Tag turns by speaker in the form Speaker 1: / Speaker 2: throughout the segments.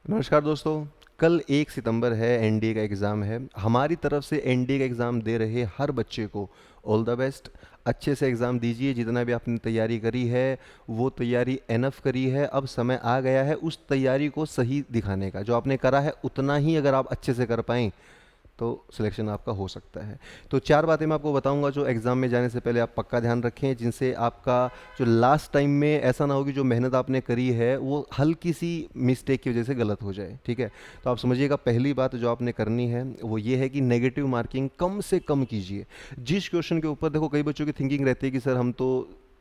Speaker 1: नमस्कार दोस्तों। कल 1 सितंबर है, एनडीए का एग्ज़ाम है। हमारी तरफ से एनडीए का एग्ज़ाम दे रहे हर बच्चे को ऑल द बेस्ट। अच्छे से एग्ज़ाम दीजिए। जितना भी आपने तैयारी करी है वो तैयारी एनफ करी है। अब समय आ गया है उस तैयारी को सही दिखाने का। जो आपने करा है उतना ही अगर आप अच्छे से कर पाएँ तो सिलेक्शन आपका हो सकता है। तो 4 बातें मैं आपको बताऊंगा जो एग्ज़ाम में जाने से पहले आप पक्का ध्यान रखें, जिनसे आपका जो लास्ट टाइम में ऐसा ना हो कि जो मेहनत आपने करी है वो हल्की सी मिस्टेक की वजह से गलत हो जाए। ठीक है, तो आप समझिएगा, पहली बात जो आपने करनी है वो ये है कि नेगेटिव मार्किंग कम से कम कीजिए। जिस क्वेश्चन के ऊपर, देखो कई बच्चों की थिंकिंग रहती है कि सर हम तो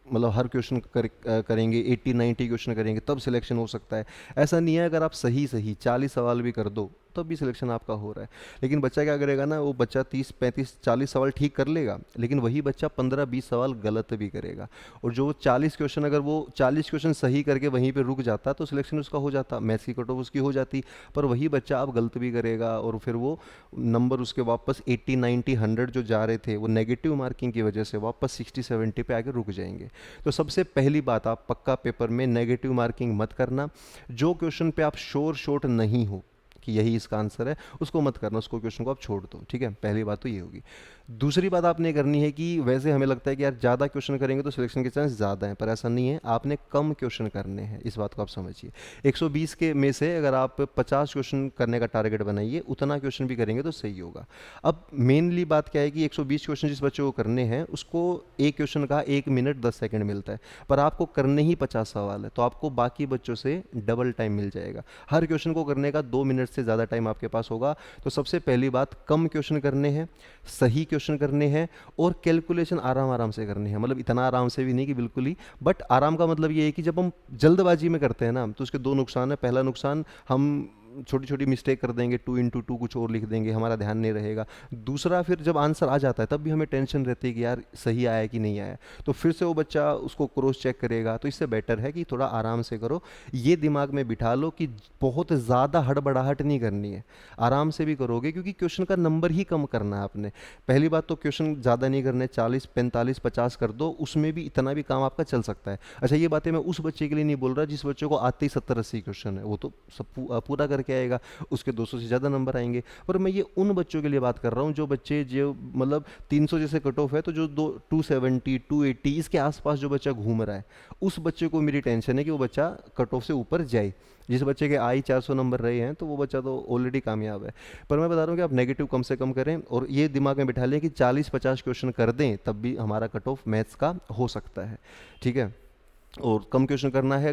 Speaker 1: मतलब हर क्वेश्चन करेंगे, 80-90 क्वेश्चन करेंगे तब सिलेक्शन हो सकता है। ऐसा नहीं है। अगर आप सही सही 40 सवाल भी कर दो तब भी सिलेक्शन आपका हो रहा है। लेकिन बच्चा क्या करेगा ना, वो बच्चा 30-35-40 सवाल ठीक कर लेगा, लेकिन वही बच्चा 15-20 सवाल गलत भी करेगा। और जो 40 क्वेश्चन, अगर वो 40 क्वेश्चन सही करके वहीं पे रुक जाता तो सिलेक्शन उसका हो जाता, मैथ्स की कट ऑफ उसकी हो जाती। पर वही बच्चा अब गलत भी करेगा और फिर वो नंबर उसके वापस 80-90-100 जो जा रहे थे वो नेगेटिव मार्किंग की वजह से वापस 60-70 पे आके रुक जाएंगे। तो सबसे पहली बात, आप पक्का पेपर में नेगेटिव मार्किंग मत करना। जो क्वेश्चन पे आप श्योर शॉट नहीं हो कि यही इसका आंसर है उसको मत करना, उसको क्वेश्चन को आप छोड़ दो। ठीक है, पहली बात तो ये होगी। दूसरी बात आपने करनी है कि वैसे हमें लगता है कि यार ज़्यादा क्वेश्चन करेंगे तो सिलेक्शन के चांस ज़्यादा हैं, पर ऐसा नहीं है। आपने कम क्वेश्चन करने हैं, इस बात को आप समझिए। 120 के में से अगर आप 50 क्वेश्चन करने का टारगेट बनाइए, उतना क्वेश्चन भी करेंगे तो सही होगा। अब मेनली बात क्या है कि 120 क्वेश्चन जिस बच्चे को करने हैं उसको एक क्वेश्चन का 1 मिनट 10 सेकंड मिलता है, पर आपको करने ही 50 सवाल है, तो आपको बाकी बच्चों से डबल टाइम मिल जाएगा। हर क्वेश्चन को करने का 2 मिनट से ज़्यादा टाइम आपके पास होगा। तो सबसे पहली बात, कम क्वेश्चन करने हैं, सही क्वेश्चन करने हैं, और कैलकुलेशन आराम आराम से करनी है। मतलब इतना आराम से भी नहीं कि बिल्कुल ही, बट आराम का मतलब ये है कि जब हम जल्दबाजी में करते हैं ना तो उसके दो नुकसान है। पहला नुकसान, हम छोटी छोटी मिस्टेक कर देंगे, 2 into 2 कुछ और लिख देंगे, हमारा ध्यान नहीं रहेगा। दूसरा, फिर जब आंसर आ जाता है तब भी हमें टेंशन रहती है कि यार सही आया कि नहीं आया, तो फिर से वो बच्चा उसको क्रॉस चेक करेगा। तो इससे बेटर है कि थोड़ा आराम से करो। ये दिमाग में बिठा लो कि बहुत ज़्यादा हड़बड़ाहट नहीं करनी है, आराम से भी करोगे क्योंकि क्वेश्चन का नंबर ही कम करना है आपने। पहली बात तो क्वेश्चन ज़्यादा नहीं करने, 40 45 50 कर दो, उसमें भी इतना भी काम आपका चल सकता है। अच्छा, ये बातें मैं उस बच्चे के लिए नहीं बोल रहा जिस बच्चे को आते ही 70-80 क्वेश्चन है, वो तो सब पूरा करके आएगा, उसके 200 से ज़्यादा नंबर आएंगे। पर मैं ये उन बच्चों के लिए बात कर रहा हूँ जो बच्चे जो मतलब 300 जैसे कट ऑफ है, तो जो 270 280 इसके आसपास जो बच्चा घूम रहा है, उस बच्चे को मेरी टेंशन है कि वो बच्चा कट ऑफ से ऊपर जाए। जिस बच्चे के आई 400 नंबर रहे हैं तो वो बच्चा तो ऑलरेडी कामयाब है। पर मैं बता रहा हूँ कि आप नेगेटिव कम से कम करें, और ये दिमाग में बिठा लें कि 40-50 क्वेश्चन कर दें तब भी हमारा कट ऑफ मैथ्स का हो सकता है। ठीक है, और कम क्वेश्चन करना है,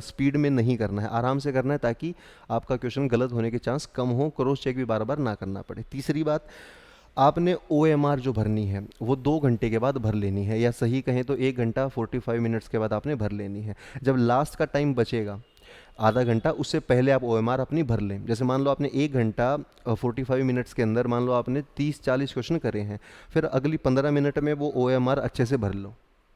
Speaker 1: स्पीड में नहीं करना है, आराम से करना है ताकि आपका क्वेश्चन गलत होने के चांस कम हो, क्रॉस चेक भी बार बार ना करना पड़े। तीसरी बात, आपने ओ एम आर जो भरनी है वो 2 घंटे के बाद भर लेनी है, या सही कहें तो 1 घंटा 45 मिनट्स के बाद आपने भर लेनी है। जब लास्ट का टाइम बचेगा आधा घंटा, उससे पहले आप ओ एम आर अपनी भर लें। जैसे मान लो आपने 1 घंटा 45 मिनट्स के अंदर मान लो आपने 30-40 क्वेश्चन करे हैं, फिर अगली 15 मिनट में वो ओ एम आर अच्छे से भर लो।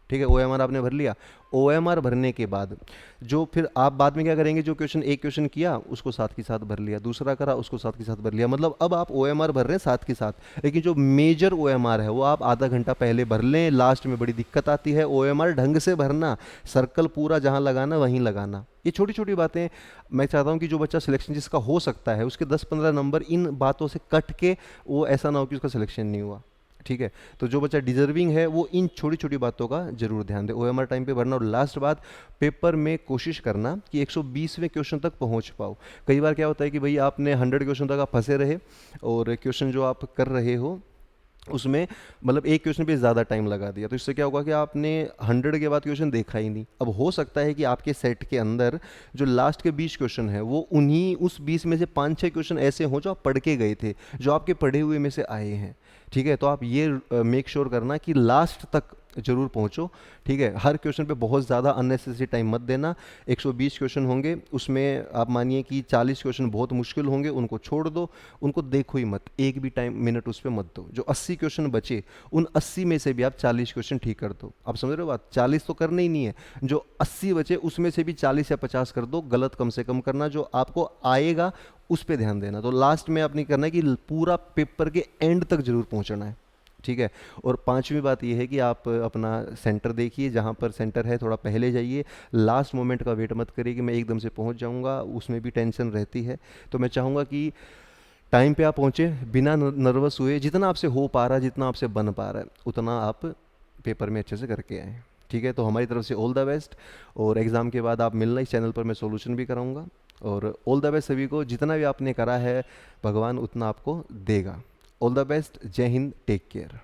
Speaker 1: ठीक है, ओ एम आर आपने भर लिया। ओ एम आर भरने के बाद जो फिर आप बाद में क्या करेंगे, जो क्वेश्चन एक क्वेश्चन किया उसको साथ के साथ भर लिया, दूसरा करा उसको साथ के साथ भर लिया। मतलब अब आप ओ एम आर भर रहे हैं साथ के साथ, लेकिन जो मेजर ओ एम आर है वो आप आधा घंटा पहले भर लें। लास्ट में बड़ी दिक्कत आती है, ओ एम आर ढंग से भरना, सर्कल पूरा जहाँ लगाना वहीं लगाना। ये छोटी छोटी बातें मैं चाहता हूँ कि जो बच्चा सिलेक्शन जिसका हो सकता है उसके 10-15 नंबर इन बातों से कट के, वो ऐसा ना हो कि उसका सिलेक्शन नहीं हुआ। ठीक है, तो जो बच्चा डिजर्विंग है वो इन छोटी छोटी बातों का जरूर ध्यान दे, ओएमआर टाइम पे भरना। और लास्ट बात, पेपर में कोशिश करना कि 120वें क्वेश्चन तक पहुंच पाओ। कई बार क्या होता है कि भाई आपने 100 क्वेश्चन तक आप फंसे रहे, और क्वेश्चन जो आप कर रहे हो उसमें मतलब एक क्वेश्चन पे ज़्यादा टाइम लगा दिया, तो इससे क्या होगा कि आपने 100 के बाद क्वेश्चन देखा ही नहीं। अब हो सकता है कि आपके सेट के अंदर जो लास्ट के 20 क्वेश्चन है वो उन्हीं उस 20 में से 5-6 क्वेश्चन ऐसे हों जो आप पढ़ के गए थे, जो आपके पढ़े हुए में से आए हैं। ठीक है, तो आप ये मेक श्योर करना कि लास्ट तक जरूर पहुंचो। ठीक है, हर क्वेश्चन पे बहुत ज़्यादा अननेसेसरी टाइम मत देना। 120 क्वेश्चन होंगे, उसमें आप मानिए कि 40 क्वेश्चन बहुत मुश्किल होंगे, उनको छोड़ दो, उनको देखो ही मत, एक भी टाइम मिनट उस पर मत दो। जो 80 क्वेश्चन बचे उन 80 में से भी आप 40 क्वेश्चन ठीक कर दो। आप समझ रहे हो बात, 40 तो करना ही नहीं है, जो 80 बचे उसमें से भी 40 या 50 कर दो। गलत कम से कम करना, जो आपको आएगा उस पर ध्यान देना। तो लास्ट में आप नहीं करना है कि पूरा पेपर के एंड तक जरूर पहुंचना है। ठीक है। और पांचवी बात ये है कि आप अपना सेंटर देखिए, जहाँ पर सेंटर है थोड़ा पहले जाइए, लास्ट मोमेंट का वेट मत करिए कि मैं एकदम से पहुँच जाऊँगा, उसमें भी टेंशन रहती है। तो मैं चाहूँगा कि टाइम पे आप पहुँचे, बिना नर्वस हुए, जितना आपसे हो पा रहा है, जितना आपसे बन पा रहा है, उतना आप पेपर में अच्छे से करके आएँ। ठीक है, तो हमारी तरफ से ऑल द बेस्ट। और एग्ज़ाम के बाद आप मिलना, इस चैनल पर मैं सॉल्यूशन भी कराऊंगा। और ऑल द बेस्ट सभी को, जितना भी आपने करा है भगवान उतना आपको देगा। ऑल द बेस्ट, जय हिंद, टेक केयर।